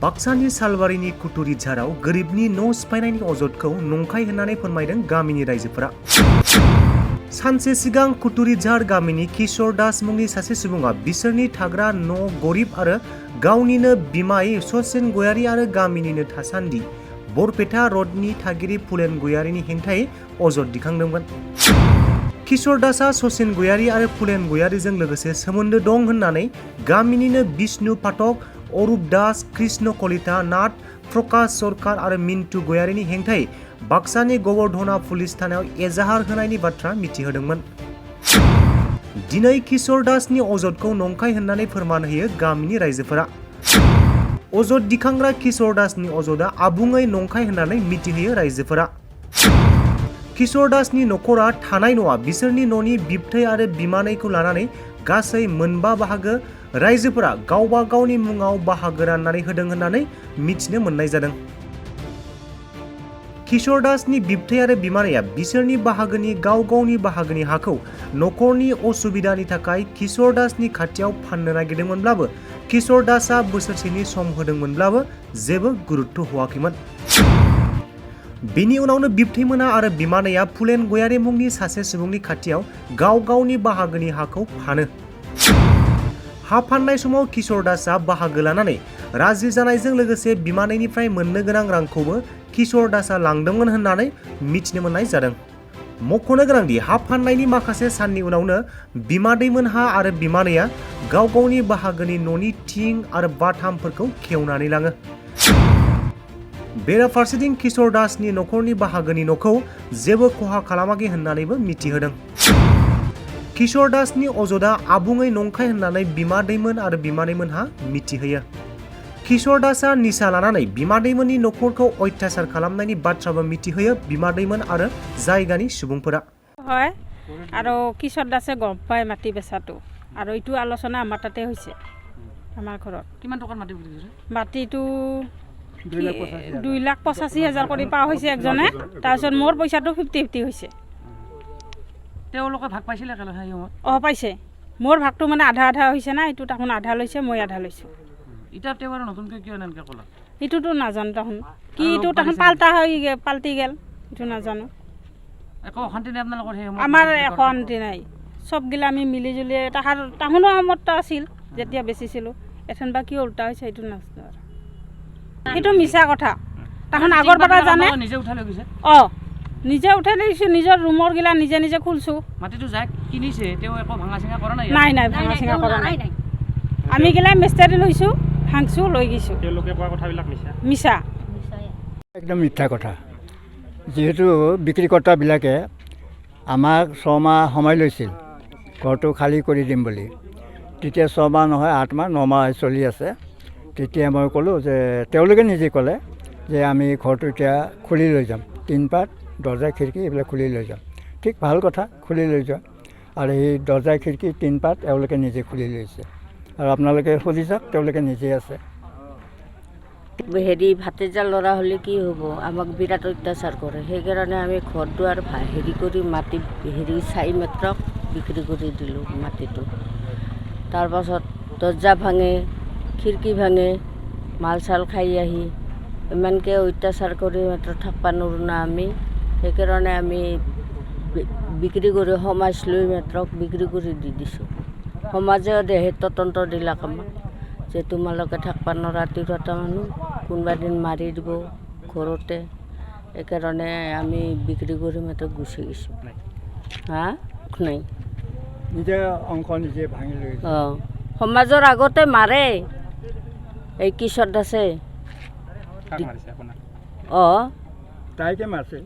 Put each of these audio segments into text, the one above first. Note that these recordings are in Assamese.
बाक्सानि सालबारिनि कुटुरि झाराव गोरिबनि न' सिफायनायनि अजदखौ नंखाय होननानै फोरमायदों गामिनि रायजोफोरा। सानसे सिगां कुटुरि झार गामिनि किशोर दास मुंनि सासे सुबुङा बिसोरनि थाग्रा न' गरिब आरो गावनिनो बिमाय ससेन गयारी आरो गामिनिनो थासान्दि बरपेटा रडनि थागिरि फुलेन गयारीनि हेंथायै अजद दिखांदोंमोन। किशोर दासआ ससेन गयारी आरो फुलेन गयारीजों लोगोसे सोमोन्दो दं होननानै गामिनिनो विष्णु पाठक, अरूप दास, कृष्ण कलिता, नाथ, प्रकाश सरकार आरो मिन्टू गयारीनि हेंथायै बाक्सानि गवर्धना पुलिस थानायाव एजाहार होनायनि बाथ्रा मिथिहोदोंमोन। दिनै किशोर दासनि अजदखौ नंखाय होननानै फोरमान होयो गामिनि रायजोफोरा। अजद दिखांग्रा किशोर दासनि अजदआ आबुङै नंखाय होननानै मिथिहोयो रायजोफोरा। किशोर दासनि नखरा थानाय न'आ बिसोरनि न'नि बिबथै आरो बिमानैखौ लानानै गासै मोनबा बाहागो रायजोफोरा गावबा गावनि मुङाव बाहागो राननानै होदों होननानै मिथिनो मोननाय जादों। किशोर दासनि बिबथै आरो बिमानैया बिसोरनि बाहागोनि गाव गावनि बाहागोनि हाखौ नखरनि असुबिदानि थाखाय किशोर दासनि खाथियाव फाननो नागिरदोंमोनब्लाबो किशोर दासआ बोसोरसेनि सम होदोंमोनब्लाबो जेबो गुरुत्व होआखैमोन। बेनि उनावनो बिबथैमोना आरो बिमानैया फुलेन गयारी मुंनि सासे सुबुंनि खाथियाव गाव गावनि बाहागोनि हाखौ फानो। हा फाननाय समाव किशोर दासआ बाहागो लानानै राजि जानायजों लोगोसे बिमानैनिफ्राय मोननो गोनां रांखौबो किशोर दासआ लांदोंमोन होननानै मिथिनो मोननाय जादों। मख'नो गोनांदि हा फाननायनि माखासे साननि उनावनो बिमादैमोनहा आरो बिमानैया गाव गावनि बाहागोनि न'नि थिं आरो बाथामफोरखौ खेवनानै लाङो। बेराफारसेथिं किशोर दासनि नखरनि बाहागोनि न'खौ जेबो खहा खालामाखै होननानैबो मिथिहोदों। किशोर दासनि अजदआ आबुङै नंखाय होननानै बिमादैमोन आरो बिमानैमोनहा मिथिहोयो। किशोर दासआ निसा लानानै बिमादैमोननि नखरखौ अत्याचार खालामनायनि बाथ्राबो मिथिहोयो बिमादैमोन आरो जायगानि सुबुंफोरा। হয় আৰু কিশোৰ দাসে গম পায় মাটি বেচাটো আৰু এইটো আলোচনা আমাৰ তাতে হৈছে। আমাৰ ঘৰত কিমান টকাৰ মাটি বিক্ৰী কৰিছে? মাটিটো 2,85,000 কৰি পা হৈছে একজনে, তাৰপিছত মোৰ পইচাটো 50-50 হৈছে। তেওঁলোকে ভাগ পাইছিলে একেলগে সময়ত? পাইছে। মোৰ ভাগটো মানে আধা আধা হৈছে না, এইটো তাহোন আধা লৈছে, মই আধা লৈছোঁ। এতিয়া তেওঁ আৰু নতুনকৈ কিয় এনেকৈ ক'লা? এইটোতো নাজানো তাহোন কি, এইটো তাহোন পাল্টি গেল, এইটো নাজানো। একো অশান্তি নাই আপোনালোকৰ সেই সময়ত? আমাৰ একো অশান্তি নাই, চবগিলা আমি মিলি জুলি তাহোনো সমৰ্থ আছিল যেতিয়া বেচিছিলোঁ। এখন বা কি উল্টা হৈছে এইটো নাজানো। সেইটো মিছা কথা, তাহোন আগৰ পৰা জানে। নিজে উঠাই লৈ গৈছে? নিজে উঠাই লৈছোঁ, নিজৰ ৰুমৰ গিলা নিজে নিজে খুলছোঁ। মাটিটো যাক কিনিছে তেওঁ একো ভাঙা চিঙা কৰা নাই? নাই ভাঙা চিঙা কৰা নাই। আমি গিলা মিস্ত্ৰী লৈছোঁ, ভাঙছোঁ, লৈ গৈছোঁ। তেওঁলোকে কোৱা কথাবিলাক মিছা, একদম মিথ্যা কথা। যিহেতু বিক্ৰীকৰ্তাবিলাকে আমাক 6 মাহ সময় লৈছিল ঘৰটো খালী কৰি দিম বুলি। তেতিয়া 6 মাহ নহয় 8 মাহ 9 মাহ চলি আছে। তেতিয়া মই ক'লোঁ যে তেওঁলোকে নিজে ক'লে যে আমি ঘৰটো এতিয়া খুলি লৈ যাম, টিনপাত দৰ্জা খিৰিকী এইবিলাক খুলি লৈ যাম। ঠিক ভাল কথা, খুলি লৈ যোৱা। আৰু সেই দৰ্জা খিৰিকী টিনপাত এওঁলোকে নিজে খুলি লৈছে আৰু আপোনালোকে সুধি চাওক, তেওঁলোকে নিজে আছে। ভাতিজা ল'ৰা হ'লে কি হ'ব, আমাক বিৰাট অত্যাচাৰ কৰে। সেইকাৰণে আমি ঘৰ দুৱাৰ কৰি মাটি চাই মাত্ৰক বিক্ৰী কৰি দিলোঁ মাটিটো। তাৰপাছত দৰ্জা ভাঙে, খিৰিকী ভাঙে, মাল চাল খাই আহি ইমানকৈ অত্যাচাৰ কৰি মাত্ৰ থাকিব নোৱাৰোঁ না আমি। সেইকাৰণে আমি বিক্ৰী কৰি সমাজ লৈ মাত্ৰক বিক্ৰী কৰি দি দিছোঁ। সমাজেও দেহে তদন্ত দিলাক আমাক যে তোমালোকে থাকিব নোৱাৰা, তিৰোতা মানুহ কোনোবা দিন মাৰি দিব ঘৰতে। সেইকাৰণে আমি বিক্ৰী কৰি মাত্ৰ গুচি গৈছোঁ। নাই নিজে অংশ নিজে ভাঙি লৈ সমাজৰ আগতে মাৰে এই কিশোৰ দাসে। তাইকে মাৰছে,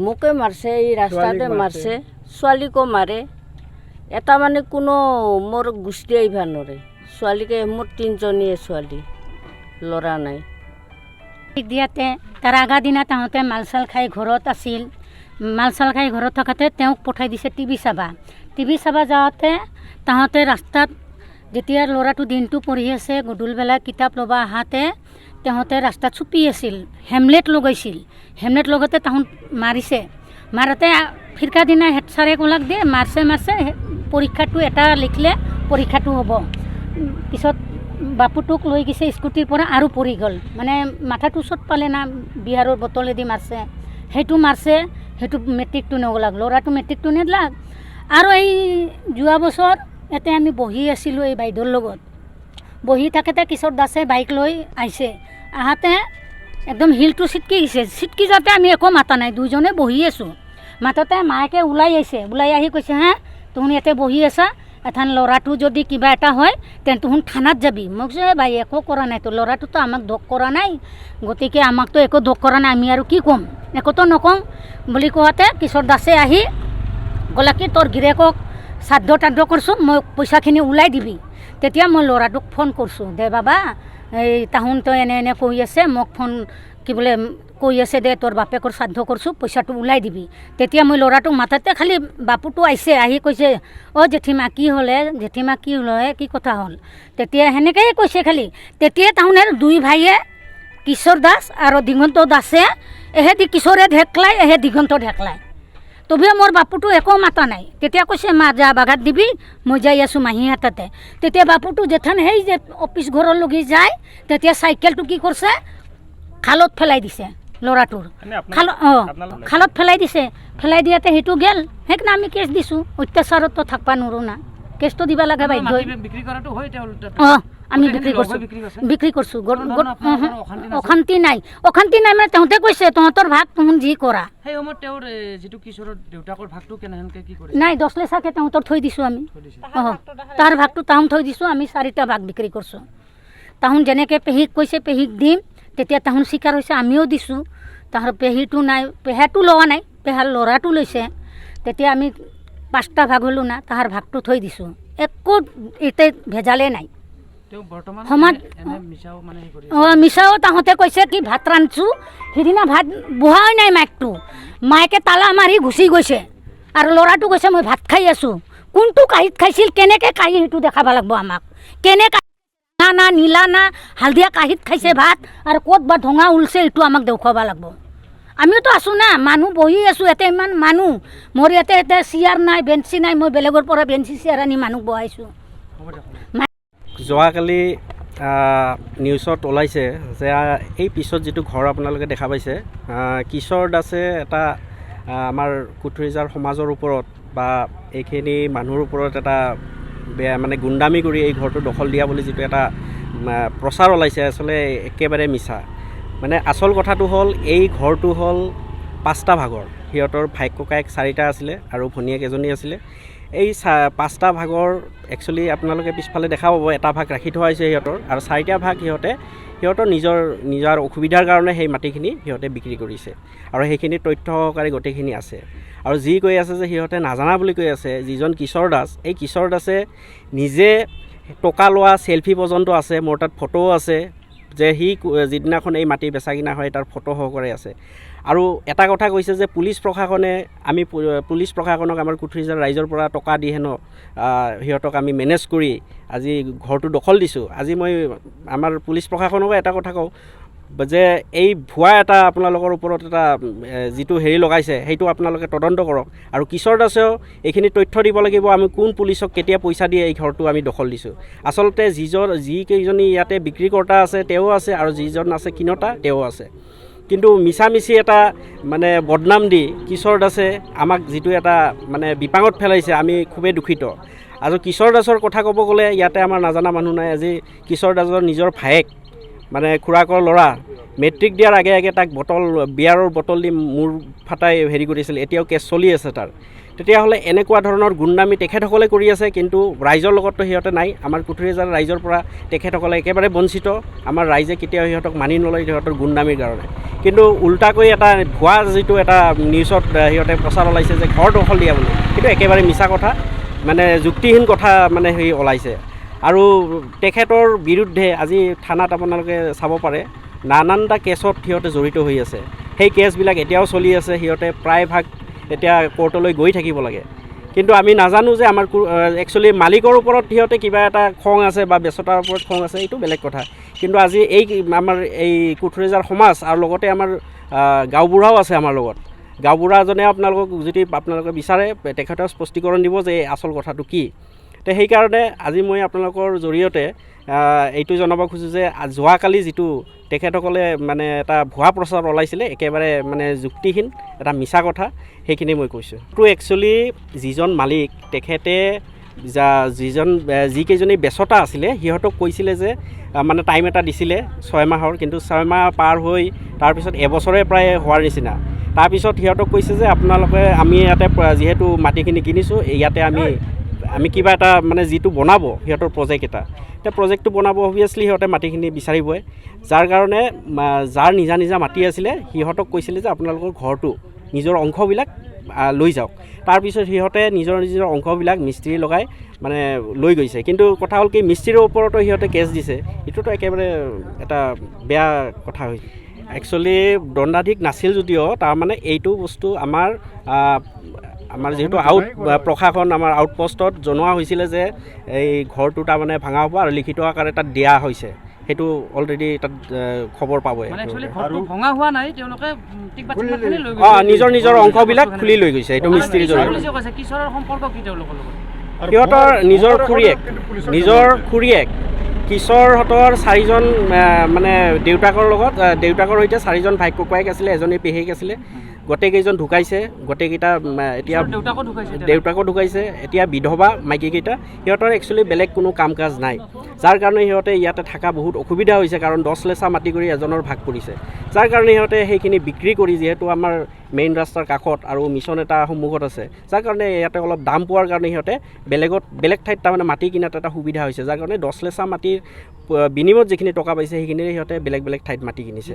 মোকে মাৰছে, এই ৰাস্তাতে মাৰছে, ছোৱালীকো মাৰে। এটা মানে কোনো মোৰ গোষ্ঠী আহিব নোৱাৰে। ছোৱালীকে মোৰ 3জনীয়ে ছোৱালী, ল'ৰা নাই। দিয়াতে তাৰ আগা দিনা তাহঁতে মাল চাল খাই ঘৰত আছিল। মাল চাল খাই ঘৰত থকাতে তেওঁক পঠাই দিছে টিভি চাবা যাওঁতে তাহঁতে ৰাস্তাত যেতিয়া ল'ৰাটো দিনটো পঢ়ি আছে, গধূলিবেলা কিতাপ ল'ব আহাতে তাহঁতে ৰাস্তাত চুপি আছিল, হেমলেট লগাইছিল। হেমলেট লগাতে তাহোন মাৰিছে। মাৰোঁতে ফিৰকা দিনা হেড ছাৰে ক'লাক দে মাৰছে পৰীক্ষাটো এটা লিখিলে পৰীক্ষাটো হ'ব। পিছত বাপুটোক লৈ গৈছে স্কুটিৰ পৰা আৰু পৰি গ'ল মানে মাথাটো চট পালে না বিহাৰৰ বটলেদি মাৰছে সেইটো মেট্ৰিকটো নগলাক ল'ৰাটো মেট্ৰিকটো নেদলাক আৰু এই যোৱা বছৰ ইয়াতে আমি বহি আছিলোঁ এই বাইদেউৰ লগত বহি থাকোঁতে কিশোৰ দাসে বাইক লৈ আহিছে আহাতে একদম হিলটো ছিটকি যাওঁতে আমি একো মাতা নাই দুইজনে বহি আছোঁ মাততে মাকে ওলাই আহি কৈছে হা তুমি ইয়াতে বহি আছা এথান ল'ৰাটো যদি কিবা এটা হয় তেন্তে তুহুন থানাত যাবি মোক কৈছে ভাই একো কৰা নাই তো ল'ৰাটোতো আমাক দোষ কৰা নাই গতিকে আমাকতো একো দোষ কৰা নাই আমি আৰু কি ক'ম একোতো নকওঁ বুলি কোৱাতে কিশোৰ দাসে আহি ক'লে কি তোৰ গিৰেকক শ্ৰাদ্ধ তাদ্ধ কৰছোঁ মই পইচাখিনি ওলাই দিবি তেতিয়া মই ল'ৰাটোক ফোন কৰিছোঁ দে বাবা এই তাহোনতো এনে কৈ আছে মোক ফোন কি বোলে কৈ আছে দে তোৰ বাপেকৰ শ্ৰাদ্ধ কৰছোঁ পইচাটো ওলাই দিবি তেতিয়া মই ল'ৰাটোক মাথাতে খালি বাপুটো আহিছে আহি কৈছে অ' জেঠীমা কি হ'লে কি কথা হ'ল তেতিয়া সেনেকৈয়ে কৈছে খালি তেতিয়াই তাহোনে দুই ভাইয়ে কিশোৰ দাস আৰু দিগন্ত দাসে এহেঁতি কিশোৰে ঢেকলাই এহে দিগন্ত ঢেকলাই তবে মোৰ বাপুটো একো মাতা নাই তেতিয়া কৈছে মা যা বাগাত দিবি মই যাই আছোঁ মাহীহঁততে তেতিয়া বাপুটো যেথান সেই যে অফিচ ঘৰলৈকে যায় তেতিয়া চাইকেলটো কি কৰিছে খালত পেলাই দিছে ল'ৰাটোৰ খালত পেলাই দিয়াতে সেইটো গেল সেইকাৰণে আমি কেছ দিছোঁ অত্যাচাৰতো থাকবা নোৱাৰোঁ না কেছটো দিব লাগে বাইদেউ অঁ আমি বিক্ৰী কৰিছোঁ অশান্তি নাই মানে তহঁতে কৈছে তহঁতৰ ভাগ তহঁত যি কৰা নাই 10 লেচাকে তহঁতৰ থৈ দিছোঁ আমি অঁ তাৰ ভাগটো তাহোন থৈ দিছোঁ আমি 4টা ভাগ বিক্ৰী কৰিছোঁ তাহোন যেনেকৈ পেহীক কৈছে পেহীক দিম তেতিয়া তাহোন স্বীকাৰ হৈছে আমিও দিছোঁ তাহাৰ পেহীটো নাই পেহাটো লোৱা নাই পেহাৰ ল'ৰাটো লৈছে তেতিয়া আমি 5টা ভাগ হ'লোঁ না তাহাৰ ভাগটো থৈ দিছোঁ একো এতিয়া ভেজালে নাই মিছাও তাহঁতে কৈছে কি ভাত ৰান্ধছোঁ সিদিনা ভাত বহাই নাই মাকে তালা মাৰি গুচি গৈছে আৰু ল'ৰাটো কৈছে মই ভাত খাই আছোঁ কোনটো কাঁহীত খাইছিল কেনেকৈ কাঁহী সেইটো দেখাব লাগিব আমাক কেনেকৈ না নীলা না হালধীয়া কাঁহীত খাইছে ভাত আৰু ক'ত বা ঢঙা ওলছে এইটো আমাক দেখুৱাব লাগিব আমিওতো আছোঁ না মানুহ বহি আছোঁ ইয়াতে ইমান মানুহ মোৰ ইয়াতে চেয়াৰ নাই বেঞ্চি নাই মই বেলেগৰ পৰা বেঞ্চি চেয়াৰ আনি মানুহ বহাইছোঁ যোৱাকালি নিউজত ওলাইছে যে এই পিছত যিটো ঘৰ আপোনালোকে দেখা পাইছে কিশোৰ দাসে এটা আমাৰ কুটুৰিজাৰ সমাজৰ ওপৰত বা এইখিনি মানুহৰ ওপৰত এটা বেয়া মানে গুণ্ডামি কৰি এই ঘৰটো দখল দিয়া বুলি যিটো এটা প্ৰচাৰ ওলাইছে আচলতে একেবাৰে মিছা মানে আচল কথাটো হ'ল এই ঘৰটো হ'ল 5টা ভাগৰ সিহঁতৰ ভাইক ককায়েক 4টা আছিলে আৰু ভনীয়েক এজনী আছিলে এই 5টা ভাগৰ একচুৱেলি আপোনালোকে পিছফালে দেখা পাব এটা ভাগ ৰাখি থোৱা হৈছে সিহঁতৰ আৰু 4টা ভাগ সিহঁতৰ নিজৰ অসুবিধাৰ কাৰণে সেই মাটিখিনি সিহঁতে বিক্ৰী কৰিছে আৰু সেইখিনি তথ্য সহকাৰে গোটেইখিনি আছে আৰু যি কৈ আছে যে সিহঁতে নাজানা বুলি কৈ আছে যিজন কিশোৰ দাস এই কিশোৰ দাসে নিজে টকা লোৱা চেলফি পৰ্যন্ত আছে মোৰ তাত ফটোও আছে যে সি যিদিনাখন এই মাটি বেচা কিনা হয় তাৰ ফটো সহকাৰে আছে আৰু এটা কথা কৈছে যে পুলিচ প্ৰশাসনক আমাৰ কুটুৰিজাৰ ৰাইজৰ পৰা টকা দি হেনো সিহঁতক আমি মেনেজ কৰি আজি ঘৰটো দখল দিছোঁ আজি মই আমাৰ পুলিচ প্ৰশাসনকো এটা কথা কওঁ যে এই ভুৱা এটা আপোনালোকৰ ওপৰত এটা যিটো হেৰি লগাইছে সেইটো আপোনালোকে তদন্ত কৰক আৰু কিশোৰ দাসেও এইখিনি তথ্য দিব লাগিব আমি কোন পুলিচক কেতিয়া পইচা দিয়ে এই ঘৰটো আমি দখল দিছোঁ আচলতে যিকেইজনী ইয়াতে বিক্ৰীকৰ্তা আছে তেওঁ আছে আৰু যিজন আছে কিনতা তেওঁ আছে কিন্তু মিছামিছি এটা মানে বদনাম দি কিশোৰ দাসে আমাক যিটো এটা মানে বিপাঙত পেলাইছে আমি খুবেই দুখিত আৰু কিশোৰ দাসৰ কথা ক'ব গ'লে ইয়াতে আমাৰ নাজানা মানুহ নাই আজি কিশোৰ দাসৰ নিজৰ ভায়েক মানে খুৰাকৰ ল'ৰা মেট্ৰিক দিয়াৰ আগে তাক বিয়াৰৰ বটল দি মূৰ ফাটাই হেৰি কৰিছিল এতিয়াও কেছ চলি আছে তাৰ তেতিয়াহ'লে এনেকুৱা ধৰণৰ গুণ্ডামি তেখেতসকলে কৰি আছে কিন্তু ৰাইজৰ লগততো সিহঁতে নাই আমাৰ কুটুৰিজাৰ ৰাইজৰ পৰা তেখেতসকলে একেবাৰে বঞ্চিত আমাৰ ৰাইজে কেতিয়াও সিহঁতক মানি নলয় সিহঁতৰ গুণ্ডামিৰ কাৰণে কিন্তু উল্টাকৈ এটা ভুৱা যিটো এটা নিউজত সিহঁতে প্ৰচাৰ ওলাইছে যে ঘৰ দখল দিয়া বুলি সেইটো একেবাৰে মিছা কথা মানে যুক্তিহীন কথা মানে হেৰি ওলাইছে আৰু তেখেতৰ বিৰুদ্ধে আজি থানাত আপোনালোকে চাব পাৰে নানানটা কেছত সিহঁতে জড়িত হৈ আছে সেই কেছবিলাক এতিয়াও চলি আছে সিহঁতে প্ৰায়ভাগ এতিয়া কোৰ্টলৈ গৈ থাকিব লাগে কিন্তু আমি নাজানো যে আমাৰ একচুৱেলি মালিকৰ ওপৰত সিহঁতে কিবা এটা খং আছে বা বেচতাৰ ওপৰত খং আছে এইটো বেলেগ কথা কিন্তু আজি এই আমাৰ এই কুটুৰিজাৰ সমাজ আৰু লগতে আমাৰ গাঁওবুঢ়াও আছে আমাৰ লগত গাঁওবুঢ়াজনে আপোনালোকে বিচাৰে তেখেতৰ স্পষ্টীকৰণ দিব যে আচল কথাটো কি তো সেইকাৰণে আজি মই আপোনালোকৰ জৰিয়তে এইটো জনাব খোজোঁ যে যোৱাকালি যিটো তেখেতসকলে মানে এটা ভুৱা প্ৰচাৰ ওলাইছিলে একেবাৰে মানে যুক্তিহীন এটা মিছা কথা সেইখিনি মই কৈছোঁ। এইটো একচুৱেলি যিজন মালিক তেখেতে যিকেইজনী বেচতা আছিলে সিহঁতক কৈছিলে যে মানে টাইম এটা দিছিলে 6 মাহৰ, কিন্তু 6 মাহ পাৰ হৈ তাৰপিছত এবছৰে প্ৰায় হোৱাৰ নিচিনা। তাৰপিছত সিহঁতক কৈছে যে আপোনালোকে আমি ইয়াতে যিহেতু মাটিখিনি কিনিছোঁ ইয়াতে আমি কিবা এটা মানে যিটো বনাব সিহঁতৰ প্ৰজেক্ট এটা, এতিয়া প্ৰজেক্টটো বনাব অভিয়াছলি সিহঁতে মাটিখিনি বিচাৰিবই, যাৰ কাৰণে যাৰ নিজা নিজা মাটি আছিলে সিহঁতক কৈছিলে যে আপোনালোকৰ ঘৰটো নিজৰ অংশবিলাক লৈ যাওক। তাৰপিছত সিহঁতে নিজৰ অংশবিলাক মিস্ত্ৰী লগাই মানে লৈ গৈছে, কিন্তু কথা হ'ল কি মিস্ত্ৰীৰ ওপৰতো সিহঁতে কেছ দিছে, এইটোতো একেবাৰে এটা বেয়া কথা হৈছে। একচুৱেলি দণ্ডাধীশ নাছিল যদিও তাৰমানে এইটো বস্তু আমাৰ যিহেতু প্ৰশাসন আমাৰ আউটপোষ্টত জনোৱা হৈছিলে যে এই ঘৰটো তাৰমানে ভাঙা হ'ব আৰু লিখিত আকাৰে তাত দিয়া হৈছে, সেইটো অলৰেডি তাত খবৰ পাবই। নিজৰ অংশবিলাক খুলি লৈ গৈছে, এইটো মিস্ত্ৰীৰ জৰিয়তে। সিহঁতৰ নিজৰ খুৰীয়েক কিশোৰহঁতৰ 4জন মানে দেউতাকৰ সৈতে 4জন ভাই ককায়েক আছিলে, এজনী পেহীক আছিলে, গোটেইকেইজন ঢুকাইছে, গোটেইকেইটা এতিয়া দেউতাকো ঢুকাইছে, এতিয়া বিধৱা মাইকীকেইটা। সিহঁতৰ একচুৱেলি বেলেগ কোনো কাম কাজ নাই, যাৰ কাৰণে সিহঁতে ইয়াতে থকা বহুত অসুবিধা হৈছে, কাৰণ 10 লেচা মাটি কৰি এজনৰ ভাগ পৰিছে, যাৰ কাৰণে সিহঁতে সেইখিনি বিক্ৰী কৰি, যিহেতু আমাৰ মেইন ৰাস্তাৰ কাষত আৰু মিছন এটা সন্মুখত আছে, যাৰ কাৰণে ইয়াতে অলপ দাম পোৱাৰ কাৰণে সিহঁতে বেলেগ ঠাইত তাৰমানে মাটি কিনাত এটা সুবিধা হৈছে, যাৰ কাৰণে 10 লেচা মাটিৰ বিনিময়ত যিখিনি টকা পাইছে সেইখিনিৰে সিহঁতে বেলেগ ঠাইত মাটি কিনিছে।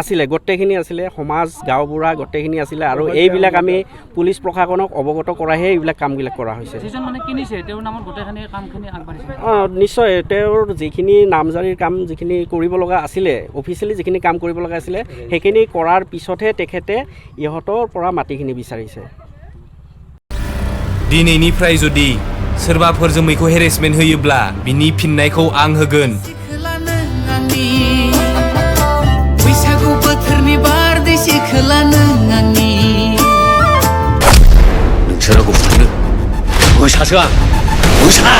আছিলে, গোটেইখিনি আছিলে, সমাজ গাঁওবুঢ়া গোটেইখিনি আছিলে, আৰু এইবিলাক আমি পুলিচ প্ৰশাসনক অৱগত কৰাহে এইবিলাক কামবিলাক কৰা হৈছে। নিশ্চয় তেওঁৰ যিখিনি নামজাৰিৰ কাম যিখিনি কৰিব লগা আছিলে, অফিচিয়েলি যিখিনি কাম কৰিব লগা আছিলে সেইখিনি কৰাৰ পিছতহে তেখেতে ইহঁতৰ পৰা মাটিখিনি বিচাৰিছে। दिनैनिफ्राय जुदि सोरबाफोर जोमैखौ हेरेसमेन्ट होयोब्ला बिनि फिननायखौ आं होगोन। बैसागु बोथोरनि बारदै सिखोला नों आंनि नोंसोर रावखौ बुथारनो मोसासो आं मोसा